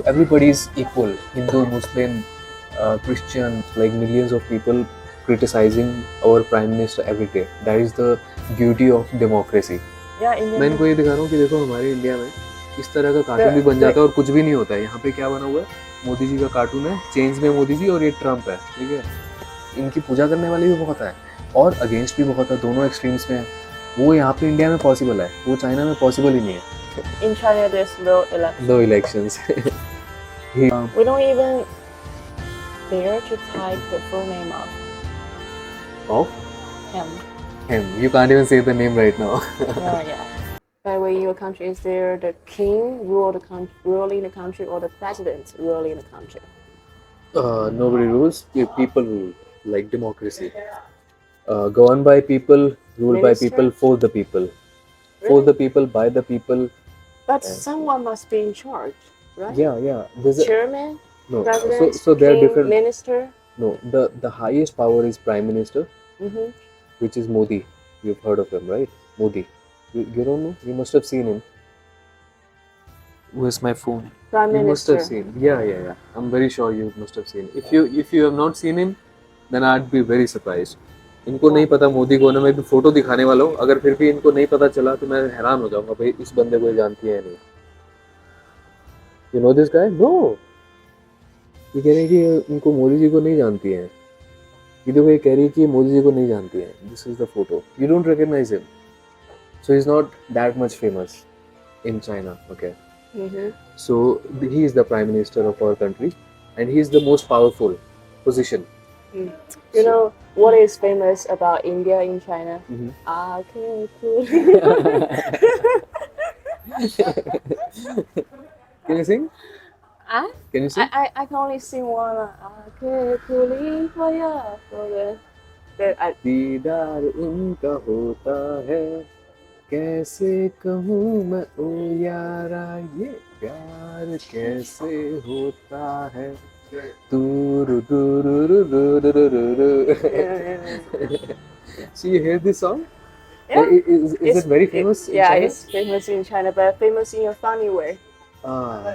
Everybody is equal. Hindu, Muslim, Christian, like millions of people criticizing our prime minister every day. That is the beauty of democracy. Yeah, Indian. मैं इनको ये दिखा रहा हूँ कि देखो हमारे इंडिया में इस तरह का कार्टून भी बन जाता है और कुछ भी नहीं होता है। यहाँ पे क्या बना हुआ है, मोदी जी का कार्टून है, चेंज में मोदी जी और ये ट्रम्प है, ठीक है। इनकी पूजा करने वाले भी बहुत है और अगेंस्ट भी बहुत है, दोनों एक्सट्रीम्स में है। वो यहाँ पे इंडिया में पॉसिबल है, वो चाइना में पॉसिबल ही नहीं है। In China, there's no election. No elections. We don't even dare to type the full name Of him. him. You can't even say the name right now. Yeah. By the way, in your country, is there the king ruling the country or the president ruling the country? Nobody rules. People rule, like democracy. Governed by people, ruled by Minister? people, for the people. For the people, by the people. But someone must be in charge, right? Yeah. There's Chairman, no. president, So there are king, different. minister. No, the highest power is prime minister, Mm-hmm. which is Modi. You've heard of him, right? Modi. You don't know? You must have seen him. Where's my phone? Prime You must minister. have seen. Yeah. I'm very sure you must have seen. If you have not seen him, then I'd be very surprised. इनको नहीं पता मोदी को ना, मैं भी photo दिखाने वाला हूँ, अगर फिर भी इनको नहीं पता चला तो मैं हैरान हो जाऊंगा, भाई इस बंदे को जानती है नहीं। You know this guy? No. ये कह रहे हैं कि इनको मोदी जी को नहीं जानती है। ये देखो, ये कह रही है कि मोदी जी को नहीं जानती है। This is the photo. You don't recognize him. So he's not that much famous in China. Okay. Mm-hmm. So he is the prime minister of our country, and he is the most powerful position. You know what is famous about India in China? Mhm. Okay, cool. Can you sing? Ah? Can you sing? I can only sing one. Okay, cool. For you. दीदार उनका होता है, कैसे कहूँ मैं ओ यारा, ये प्यार कैसे होता है, दूर So you hear this song? Yeah. Is it very famous in China? It's famous in China, but famous in a funny way.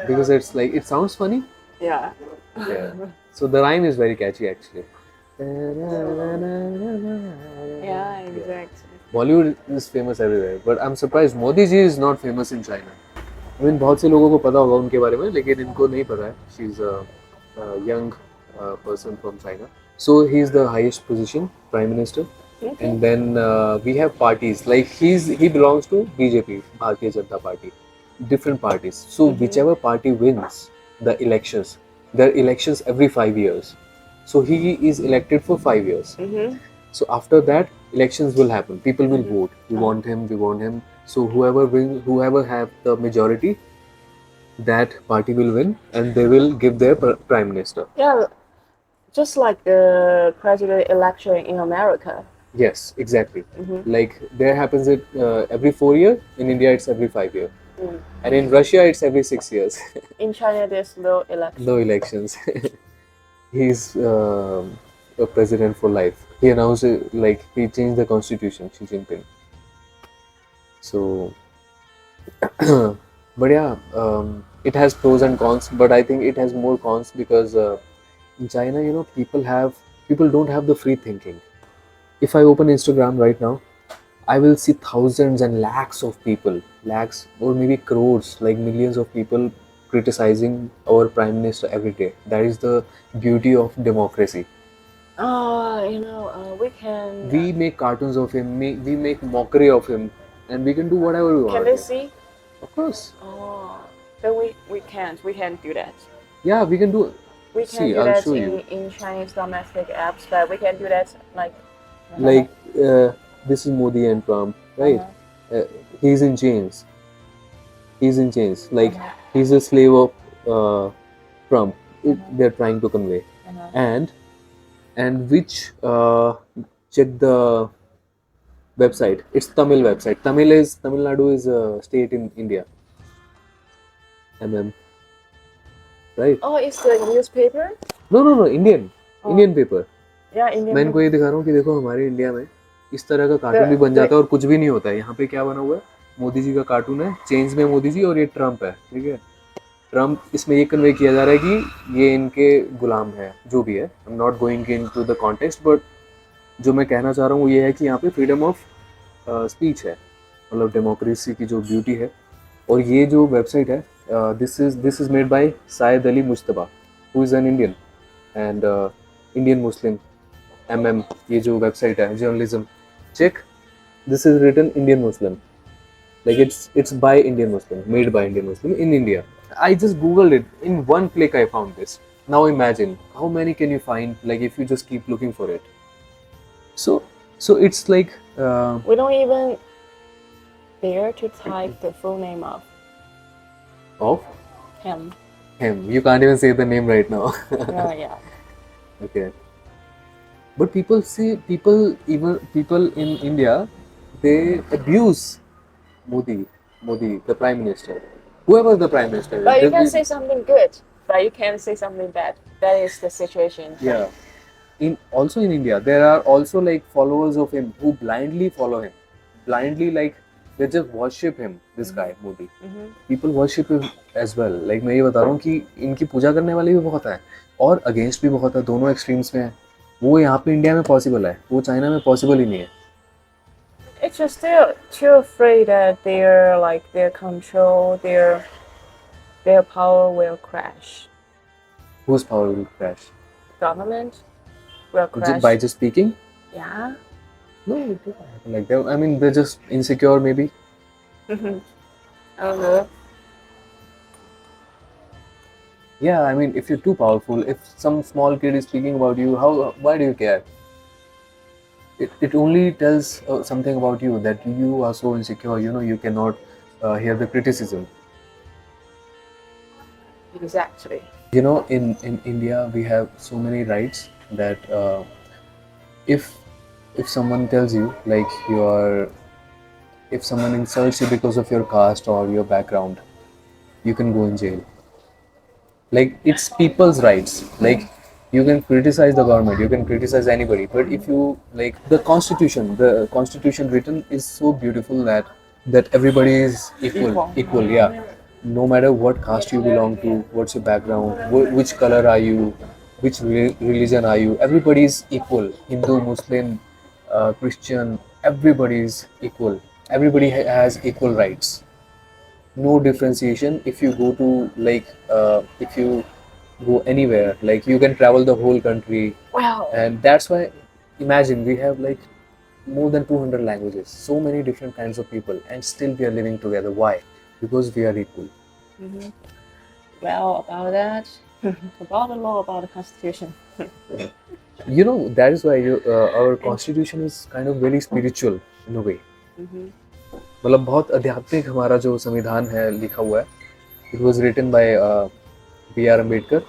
Because it's like, it sounds funny. Yeah. Yeah. So the rhyme is very catchy actually. Yeah, exactly. Bollywood is famous everywhere, but I'm surprised Modi ji is not famous in China. I mean, बहुत से लोगों को पता होगा उनके बारे में, लेकिन इनको नहीं पता है. She's a young person from China. So he's the highest position, prime minister. Okay. And then we have parties. Like he belongs to BJP, Bharatiya Janata Party. Different parties. So whichever party wins the elections, there are elections every 5 years. So he is elected for 5 years. Mm-hmm. So after that, elections will happen. People will vote. We want him. We want him. So whoever have the majority, that party will win, and they will give their prime minister. Yeah, just like the president election in America. Yes, exactly. Mm-hmm. Like there happens it every 4 years. In India, it's every 5 years. And in Russia, it's every 6 years. In China, there's no election. No elections. He's a president for life. He announced it, like he changed the constitution, Xi Jinping. So, but yeah, it has pros and cons. But I think it has more cons because in China, people don't have the free thinking. If I open Instagram right now, I will see thousands and lakhs of people, lakhs or maybe crores, like millions of people criticizing our prime minister every day. That is the beauty of democracy. We can. We make cartoons of him, we make mockery of him, and we can do whatever we want. Can they see? Of course. Oh, then we can't. We can't do that. Yeah, we can do it. We can do I'll that show you. in Chinese domestic apps, but we can do that like. This is Modi and Trump, right? He's in chains. He's in chains. Like he's a slave of Trump. They're trying to convey. And which check the website. It's Tamil website. Tamil Nadu is a state in India. Right? Oh, it's the newspaper. No. Indian paper. Yeah, Indian. मैं इनको ये दिखा रहा हूँ कि देखो हमारे India में इस तरह का कार्टून भी बन जाता है और कुछ भी नहीं होता है। यहाँ पे क्या बना हुआ है, मोदी जी का कार्टून है, चेंज में मोदी जी और ये ट्रम्प है, ठीक है। ट्रम्प इसमें ये कन्वे किया जा रहा है कि ये इनके गुलाम है, जो भी है। I am not going into the context, but जो मैं कहना चाह रहा हूँ वो ये है कि यहाँ पे फ्रीडम ऑफ स्पीच है, मतलब डेमोक्रेसी की जो ब्यूटी है। और ये जो वेबसाइट है, this is made by Syed Ali Mujtaba, who is an Indian and Indian Muslim MM। ये जो वेबसाइट है journalism check, this is written Indian Muslim, like it's by Indian Muslim, made by Indian Muslim in India. I just googled it, in one click I found this. Now imagine how many can you find, like if you just keep looking for it. So it's like We don't even dare to type the full name of him. him. You can't even say the name right now. Yeah. Okay, but people in India, they abuse Modi, the Prime Minister, whoever the Prime Minister is. But you can They- say something good, but you can't say something bad. That is the situation. Yeah. In India, there are also like followers of him who blindly follow him. Blindly, like they just worship him, this guy, Modi. Mhm. People worship him as well. Like मैं ये बता रहा हूँ कि इनकी पूजा करने वाले भी बहुत हैं और अगेंस्ट भी बहुत है, दोनों एक्सट्रीम्स में है। वो यहाँ पे इंडिया में पॉसिबल है, वो चाइना में पॉसिबल ही नहीं है। It's just they're too afraid that their control, their power will crash. Whose power will crash? Government will crash. Just by just speaking? Yeah. No, it doesn't happen like that. I mean, they're just insecure, maybe. I don't know. Yeah, I mean, if you're too powerful, if some small kid is speaking about you, why do you care? It only tells something about you, that you are so insecure, you cannot hear the criticism. Exactly. In India, we have so many rights that if someone tells you, like if someone insults you because of your caste or your background, you can go in jail. Like, it's people's rights. Like, you can criticize the government, you can criticize anybody, but if you, like, the constitution written is so beautiful that everybody is equal, yeah. No matter what caste you belong to, what's your background, which color are you, which religion are you, everybody is equal. Hindu, Muslim, Christian, everybody is equal. Everybody has equal rights. No differentiation. If you go to, like, if you go anywhere, like, you can travel the whole country. Well, And that's why, imagine, we have like more than 200 languages, so many different kinds of people, and still we are living together. Why? Because we are equal. well, about that, about the law, about the constitution. That is why our constitution is kind of very spiritual in a way. मतलब बहुत आध्यात्मिक हमारा जो संविधान है लिखा हुआ है. It was written by B.R. Ambedkar.